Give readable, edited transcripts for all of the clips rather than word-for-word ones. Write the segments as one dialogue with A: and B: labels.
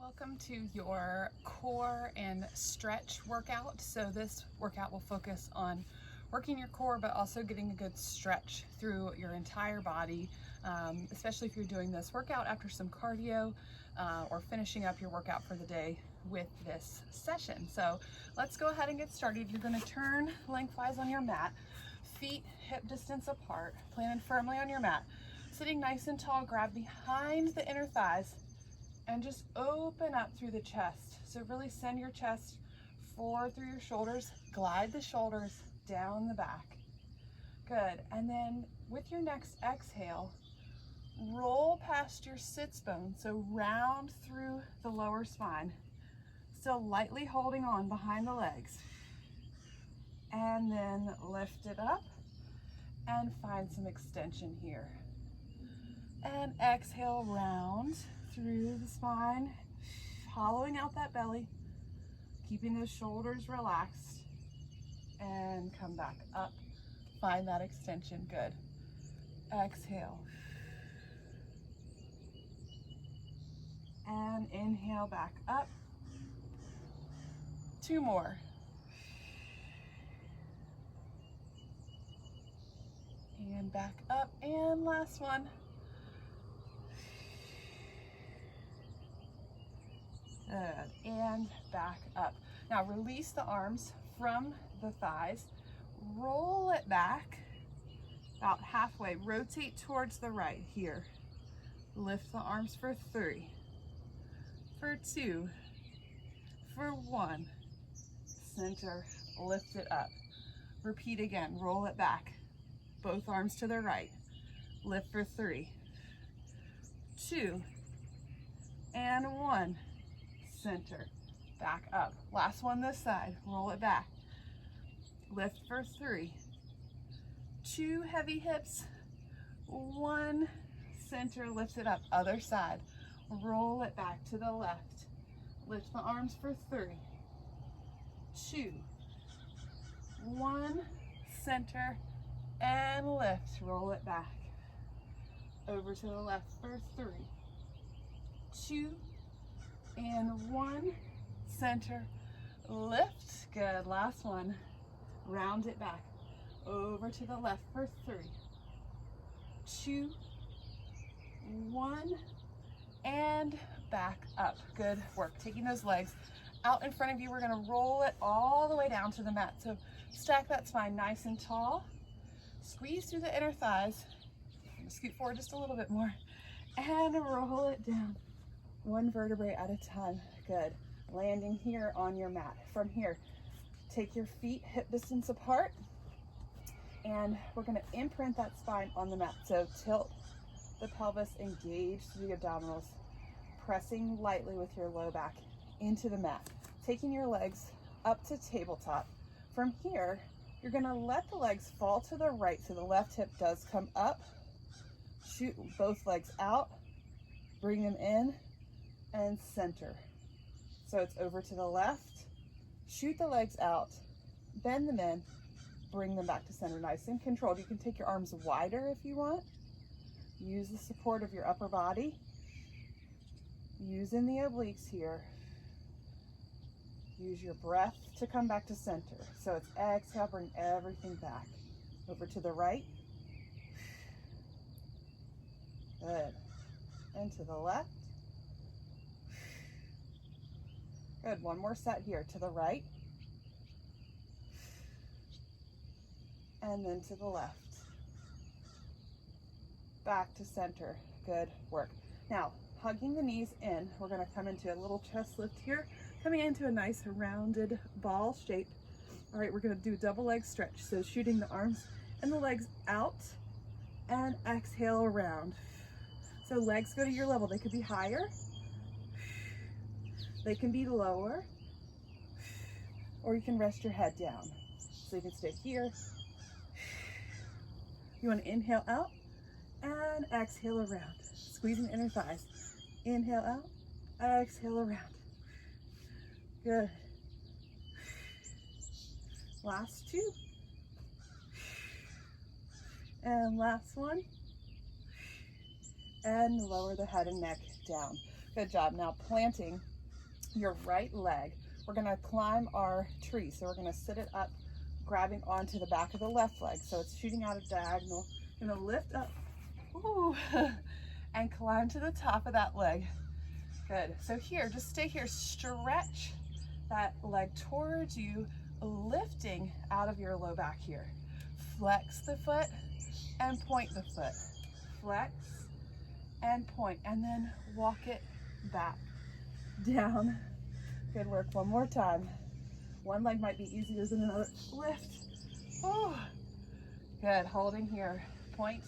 A: Welcome to your core and stretch workout. So this workout will focus on working your core, but also getting a good stretch through your entire body, especially if you're doing this workout after some cardio or finishing up your workout for the day with this session. So let's go ahead and get started. You're going to turn lengthwise on your mat, feet hip distance apart, planted firmly on your mat, sitting nice and tall. Grab behind the inner thighs and just open up through the chest. So really send your chest forward through your shoulders, glide the shoulders down the back. Good, and then with your next exhale, roll past your sits bone, so round through the lower spine, still lightly holding on behind the legs. And then lift it up and find some extension here. And exhale, round through the spine, hollowing out that belly, keeping those shoulders relaxed, and come back up. Find that extension. Good. Exhale. And inhale back up. Two more. And back up. And last one. Good. And back up. Now release the arms from the thighs. Roll it back about halfway. Rotate towards the right here. Lift the arms for 3, for 2, for 1. Center, lift it up. Repeat again. Roll it back. Both arms to the right. Lift for 3, 2, and 1. Center, back up. Last one this side. Roll it back. Lift for 3, 2 heavy hips, 1. Center, lift it up. Other side. Roll it back to the left. Lift the arms for 3, 2, 1. Center and lift. Roll it back. Over to the left for 3, 2, and 1. Center, lift. Good. Last one. Round it back. Over to the left for 3, 2, 1, and back up. Good work. Taking those legs out in front of you. We're going to roll it all the way down to the mat. So stack that spine nice and tall. Squeeze through the inner thighs. Scoot forward just a little bit more. And roll it down. One vertebrae at a time. Good. Landing here on your mat. From here, take your feet hip distance apart, and we're going to imprint that spine on the mat. So tilt the pelvis, engage the abdominals, pressing lightly with your low back into the mat. Taking your legs up to tabletop. From here, you're going to let the legs fall to the right, so the left hip does come up. Shoot both legs out, bring them in, and center. So it's over to the left, shoot the legs out, bend them in, bring them back to center, nice and controlled. You can take your arms wider if you want. Use the support of your upper body. Using the obliques here. Use your breath to come back to center. So it's exhale, bring everything back. Over to the right. Good. And to the left. Good. One more set here. To the right. And then to the left. Back to center. Good work. Now, hugging the knees in, we're going to come into a little chest lift here, coming into a nice rounded ball shape. All right, we're going to do double leg stretch. So shooting the arms and the legs out and exhale around. So legs go to your level. They could be higher. They can be lower. Or you can rest your head down. So you can stay here. You want to inhale out and exhale around. Squeezing the inner thighs. Inhale out, exhale around. Good. Last 2. And last one. And lower the head and neck down. Good job. Now planting your right leg. We're gonna climb our tree. So we're gonna sit it up, grabbing onto the back of the left leg. So it's shooting out a diagonal. You're gonna lift up, ooh, and climb to the top of that leg. Good. So here, just stay here, stretch that leg towards you, lifting out of your low back here. Flex the foot and point the foot. Flex and point, and then walk it back, down. Good work. One more time. One leg might be easier than another. Lift. Oh, good. Holding here. Point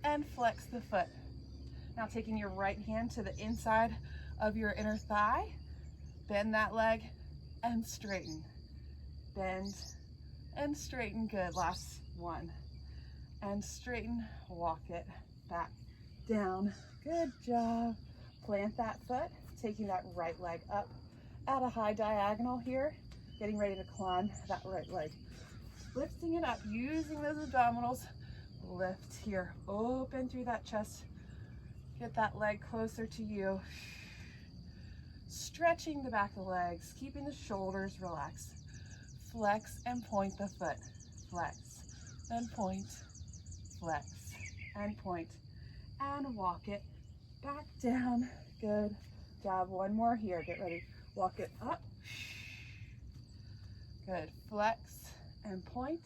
A: and flex the foot. Now taking your right hand to the inside of your inner thigh, bend that leg and straighten. Bend and straighten. Good. Last one. And straighten. Walk it back, down. Good job. Plant that foot, taking that right leg up at a high diagonal here, getting ready to climb that right leg. Lifting it up, using those abdominals. Lift here, open through that chest. Get that leg closer to you. Stretching the back of the legs, keeping the shoulders relaxed. Flex and point the foot. Flex and point. Flex and point. And walk it back down. Good job. One more here. Get ready. Walk it up. Good. Flex and point.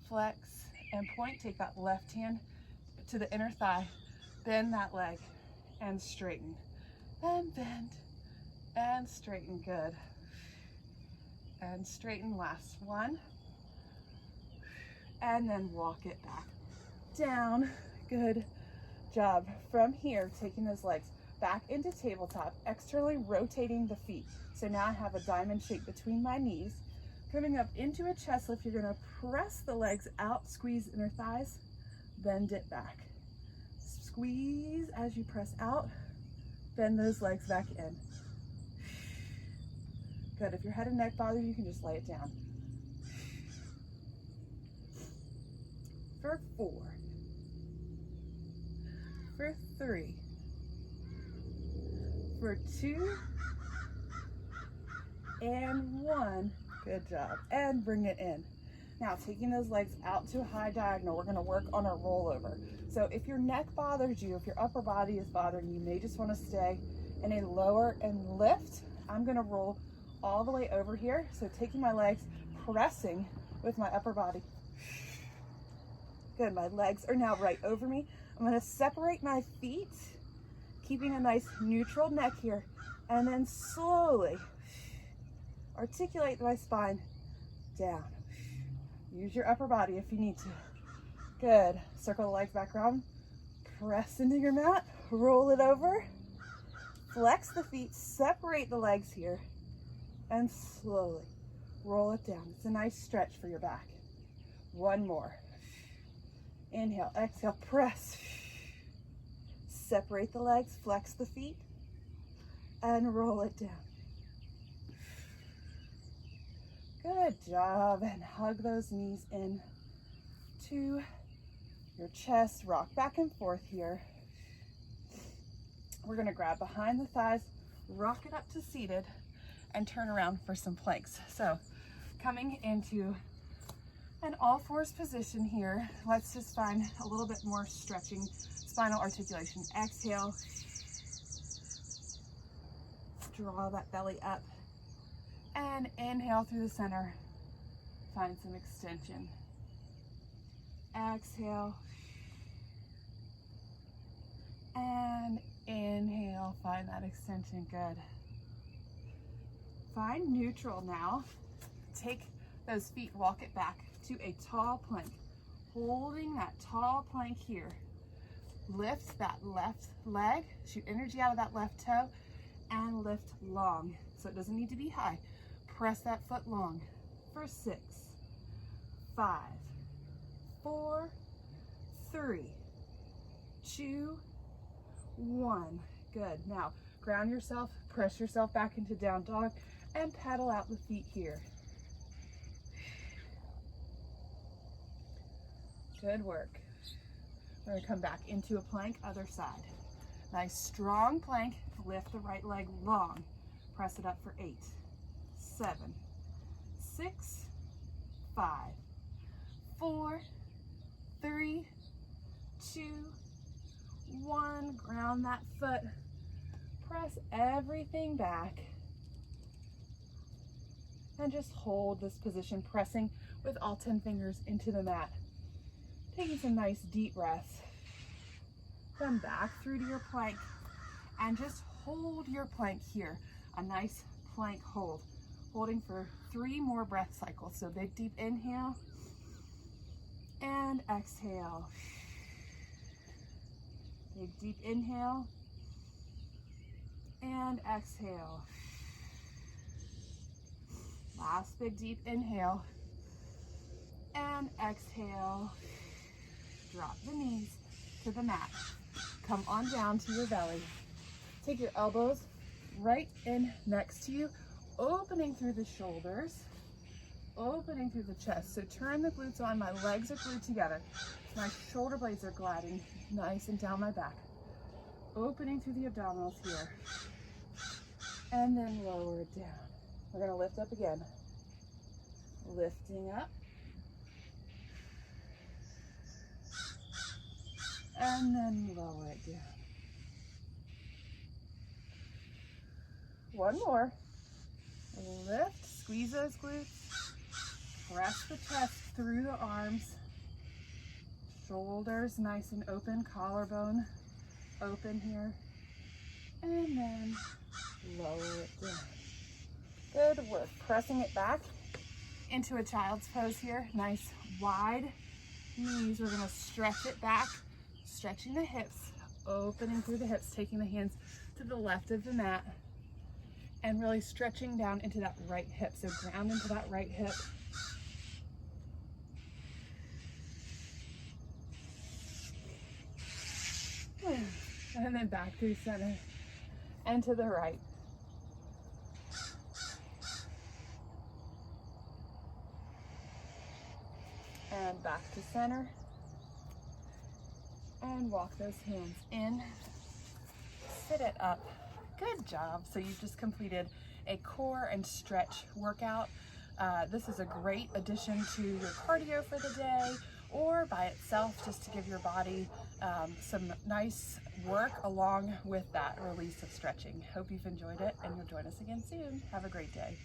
A: Flex and point. Take that left hand to the inner thigh. Bend that leg and straighten. And bend and straighten. Good. And straighten. Last one. And then walk it back down. Good job. From here, taking those legs back into tabletop, externally rotating the feet. So now I have a diamond shape between my knees. Coming up into a chest lift, you're gonna press the legs out, squeeze inner thighs, bend it back. Squeeze as you press out, bend those legs back in. Good. If your head and neck bother you, you can just lay it down. For 4. For 3. For 2. And 1. Good job. And bring it in. Now taking those legs out to a high diagonal, we're going to work on our rollover. So if your neck bothers you, if your upper body is bothering you, you may just want to stay in a lower and lift. I'm going to roll all the way over here. So taking my legs, pressing with my upper body. Good. My legs are now right over me. I'm going to separate my feet, keeping a nice neutral neck here, and then slowly articulate my spine down. Use your upper body if you need to. Good. Circle the legs back around. Press into your mat. Roll it over. Flex the feet. Separate the legs here. And slowly roll it down. It's a nice stretch for your back. One more. Inhale. Exhale. Press. Separate the legs. Flex the feet. And roll it down. Good job. And hug those knees in to your chest. Rock back and forth here. We're going to grab behind the thighs, rock it up to seated, and turn around for some planks. So coming into an all fours position here, let's just find a little bit more stretching spinal articulation. Exhale. Draw that belly up. And inhale through the center. Find some extension. Exhale. And inhale. Find that extension. Good. Find neutral now. Take those feet, walk it back to a tall plank. Holding that tall plank here. Lift that left leg. Shoot energy out of that left toe. And lift long. So it doesn't need to be high. Press that foot long for 6, 5, 4, 3, 2, 1. Good. Now ground yourself, press yourself back into down dog, and pedal out the feet here. Good work. We're going to come back into a plank, other side. Nice strong plank. Lift the right leg long. Press it up for 8, 7, 6, 5, 4, 3, 2, 1. Ground that foot. Press everything back. And just hold this position, pressing with all 10 fingers into the mat. Taking some nice deep breaths. Come back through to your plank and just hold your plank here. A nice plank hold. Holding for 3 more breath cycles. So big deep inhale and exhale. Big deep inhale and exhale. Last big deep inhale and exhale. Drop the knees to the mat. Come on down to your belly. Take your elbows right in next to you, opening through the shoulders, opening through the chest. So turn the glutes on, my legs are glued together. My shoulder blades are gliding nice and down my back. Opening through the abdominals here. And then lower it down. We're gonna lift up again. Lifting up. And then lower it down. One more. Lift, squeeze those glutes. Press the chest through the arms. Shoulders nice and open, collarbone open here. And then lower it down. Good work. Pressing it back into a child's pose here. Nice wide knees. We're gonna stretch it back, stretching the hips, opening through the hips, taking the hands to the left of the mat, and really stretching down into that right hip. So ground into that right hip. And then back through center and to the right. And back to center. And walk those hands in. Sit it up. Good job. So you've just completed a core and stretch workout. This is a great addition to your cardio for the day, or by itself, just to give your body some nice work along with that release of stretching. Hope you've enjoyed it, and you'll join us again soon. Have a great day.